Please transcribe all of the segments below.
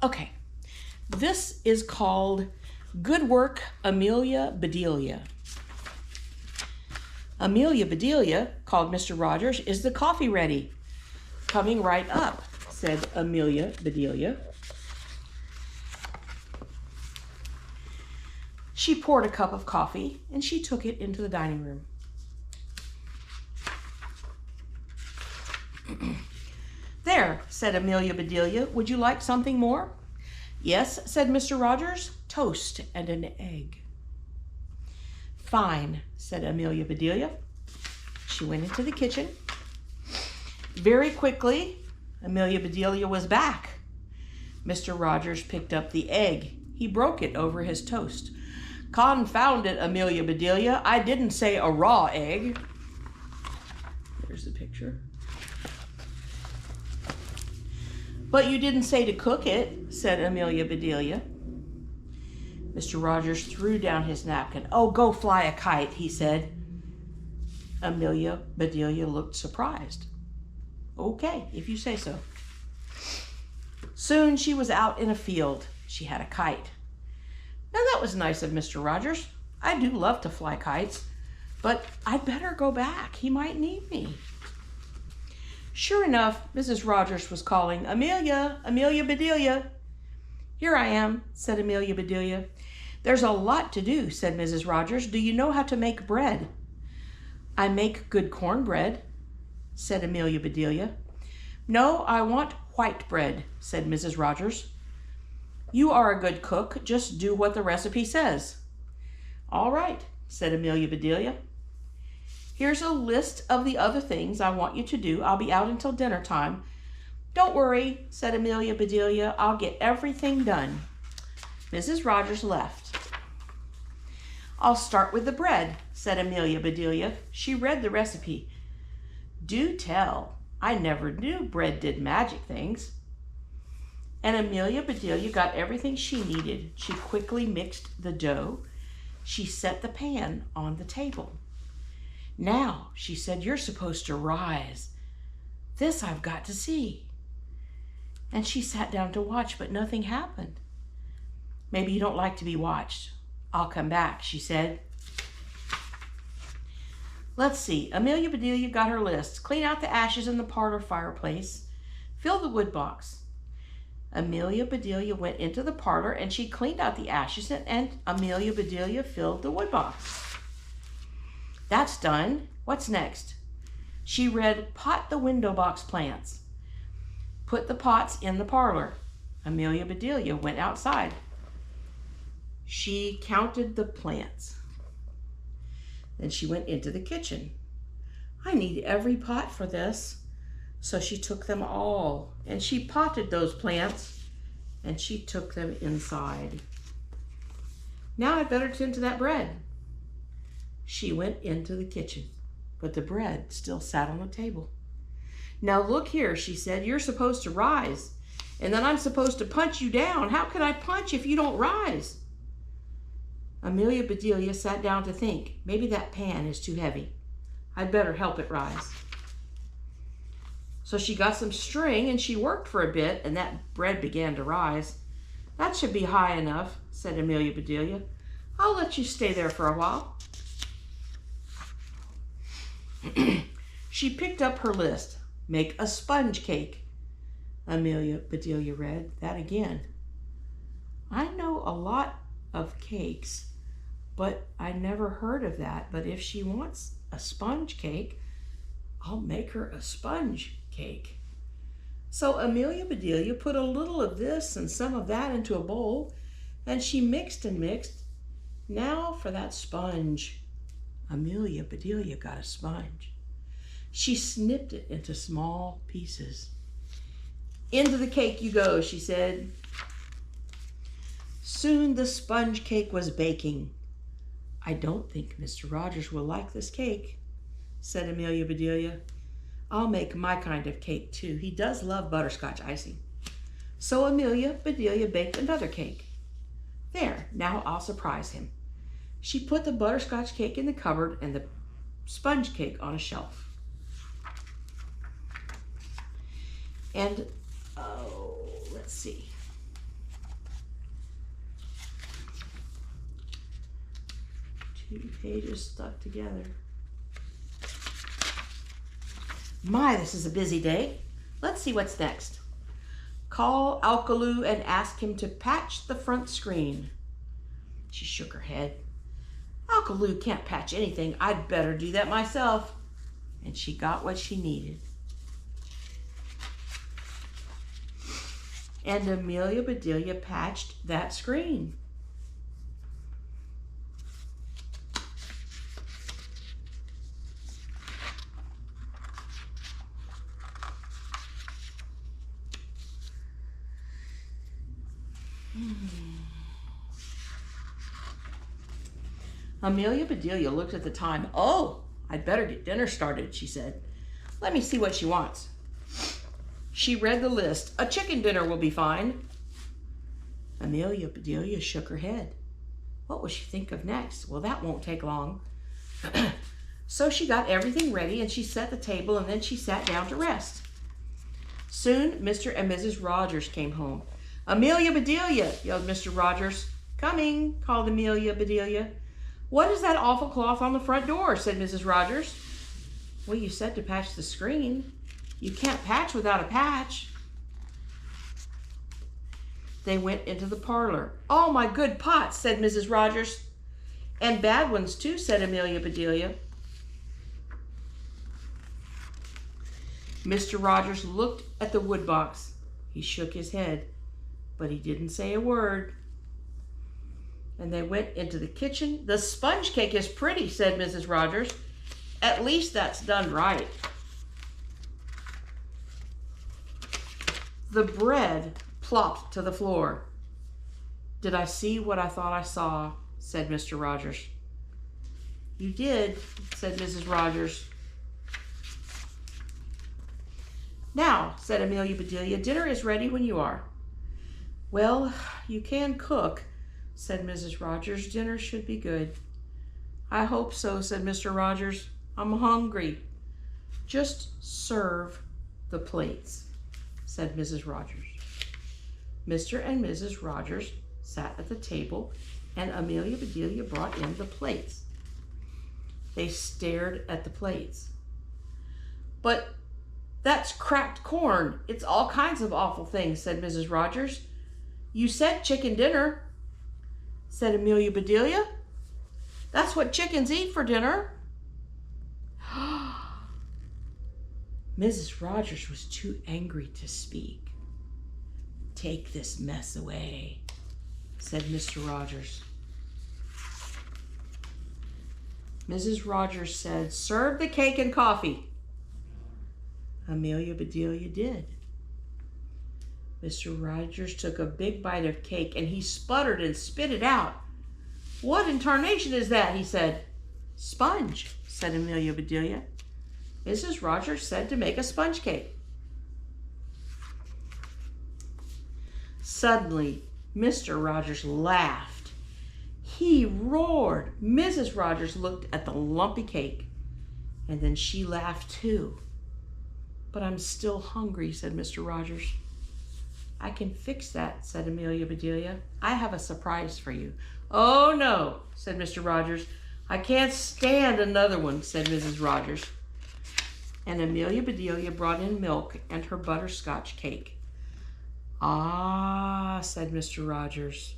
Okay, this is called Good Work, Amelia Bedelia. Amelia Bedelia called Mr. Rogers, "Is the coffee ready?" "Coming right up," said Amelia Bedelia. She poured a cup of coffee and she took it into the dining room. "There," said Amelia Bedelia. "Would you like something more?" "Yes," said Mr. Rogers. "Toast and an egg." "Fine," said Amelia Bedelia. She went into the kitchen. Very quickly, Amelia Bedelia was back. Mr. Rogers picked up the egg. He broke it over his toast. "Confound it, Amelia Bedelia, I didn't say a raw egg." There's the picture. "But you didn't say to cook it," said Amelia Bedelia. Mr. Rogers threw down his napkin. "Oh, go fly a kite," he said. Amelia Bedelia looked surprised. "Okay, if you say so." Soon she was out in a field. She had a kite. "Now that was nice of Mr. Rogers. I do love to fly kites, but I'd better go back. He might need me." Sure enough, Mrs. Rogers was calling, "Amelia, Amelia Bedelia." "Here I am," said Amelia Bedelia. "There's a lot to do," said Mrs. Rogers. "Do you know how to make bread?" "I make good cornbread," said Amelia Bedelia. "No, I want white bread," said Mrs. Rogers. "You are a good cook. Just do what the recipe says." "All right," said Amelia Bedelia. "Here's a list of the other things I want you to do. I'll be out until dinner time." "Don't worry," said Amelia Bedelia. "I'll get everything done." Mrs. Rogers left. "I'll start with the bread," said Amelia Bedelia. She read the recipe. "Do tell, I never knew bread did magic things." And Amelia Bedelia got everything she needed. She quickly mixed the dough. She set the pan on the table. "Now," she said, "you're supposed to rise. This I've got to see." And she sat down to watch, but nothing happened. "Maybe you don't like to be watched. I'll come back," she said. Let's see. Amelia Bedelia got her list. Clean out the ashes in the parlor fireplace. Fill the wood box. Amelia Bedelia went into the parlor and she cleaned out the ashes, and Amelia Bedelia filled the wood box. That's done. What's next? She read, "Pot the window box plants." Put the pots in the parlor. Amelia Bedelia went outside. She counted the plants. Then she went into the kitchen. "I need every pot for this." So she took them all and she potted those plants and she took them inside. "Now I'd better tend to that bread." She went into the kitchen, but the bread still sat on the table. "Now look here," she said, "you're supposed to rise, and then I'm supposed to punch you down. How can I punch if you don't rise?" Amelia Bedelia sat down to think. Maybe that pan is too heavy. I'd better help it rise. So she got some string and she worked for a bit, and that bread began to rise. "That should be high enough," said Amelia Bedelia. "I'll let you stay there for a while." She picked up her list. Make a sponge cake. Amelia Bedelia read that again. "I know a lot of cakes, but I never heard of that. But if she wants a sponge cake, I'll make her a sponge cake." So Amelia Bedelia put a little of this and some of that into a bowl, and she mixed and mixed. Now for that sponge. Amelia Bedelia got a sponge. She snipped it into small pieces. "Into the cake you go," she said. Soon the sponge cake was baking. "I don't think Mr. Rogers will like this cake," said Amelia Bedelia. "I'll make my kind of cake too. He does love butterscotch icing." So Amelia Bedelia baked another cake. "There, now I'll surprise him." She put the butterscotch cake in the cupboard and the sponge cake on a shelf. And, let's see. Two pages stuck together. My, this is a busy day. Let's see what's next. Call Alkaloo and ask him to patch the front screen. She shook her head. Alkaloo can't patch anything. I'd better do that myself. And she got what she needed. And Amelia Bedelia patched that screen. Amelia Bedelia looked at the time. Oh, I'd better get dinner started, she said. Let me see what she wants. She read the list. A chicken dinner will be fine. Amelia Bedelia shook her head. What will she think of next? Well, that won't take long. So she got everything ready and she set the table and then she sat down to rest. Soon, Mr. and Mrs. Rogers came home. Amelia Bedelia, yelled Mr. Rogers. Coming, called Amelia Bedelia. What is that awful cloth on the front door? Said Mrs. Rogers. Well, you said to patch the screen. You can't patch without a patch. They went into the parlor. Oh, my good pots, said Mrs. Rogers. And bad ones, too, said Amelia Bedelia. Mr. Rogers looked at the wood box. He shook his head, but he didn't say a word. And they went into the kitchen. The sponge cake is pretty, said Mrs. Rogers. At least that's done right. The bread plopped to the floor. Did I see what I thought I saw? Said Mr. Rogers. You did, said Mrs. Rogers. Now, said Amelia Bedelia, dinner is ready when you are. Well, you can cook, said Mrs. Rogers. Dinner should be good. I hope so, said Mr. Rogers. I'm hungry. Just serve the plates, said Mrs. Rogers. Mr. and Mrs. Rogers sat at the table, and Amelia Bedelia brought in the plates. They stared at the plates. But that's cracked corn. It's all kinds of awful things, said Mrs. Rogers. You said chicken dinner, said Amelia Bedelia. That's what chickens eat for dinner. Mrs. Rogers was too angry to speak. Take this mess away, said Mr. Rogers. Mrs. Rogers said, serve the cake and coffee. Amelia Bedelia did. Mr. Rogers took a big bite of cake and he sputtered and spit it out. What in tarnation is that? He said. Sponge, said Amelia Bedelia. Mrs. Rogers said to make a sponge cake. Suddenly, Mr. Rogers laughed. He roared. Mrs. Rogers looked at the lumpy cake, and then she laughed too. But I'm still hungry, said Mr. Rogers. I can fix that, said Amelia Bedelia. I have a surprise for you. Oh, no, said Mr. Rogers. I can't stand another one, said Mrs. Rogers. And Amelia Bedelia brought in milk and her butterscotch cake. Ah, said Mr. Rogers.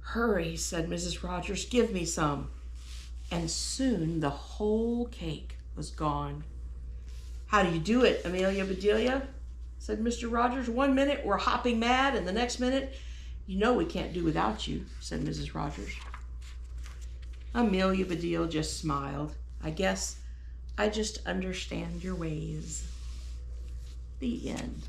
Hurry, said Mrs. Rogers, give me some. And soon the whole cake was gone. How do you do it, Amelia Bedelia? Said Mr. Rogers. 1 minute we're hopping mad, and the next minute, you know we can't do without you, said Mrs. Rogers. Amelia Bedelia just smiled. I guess I just understand your ways. The end.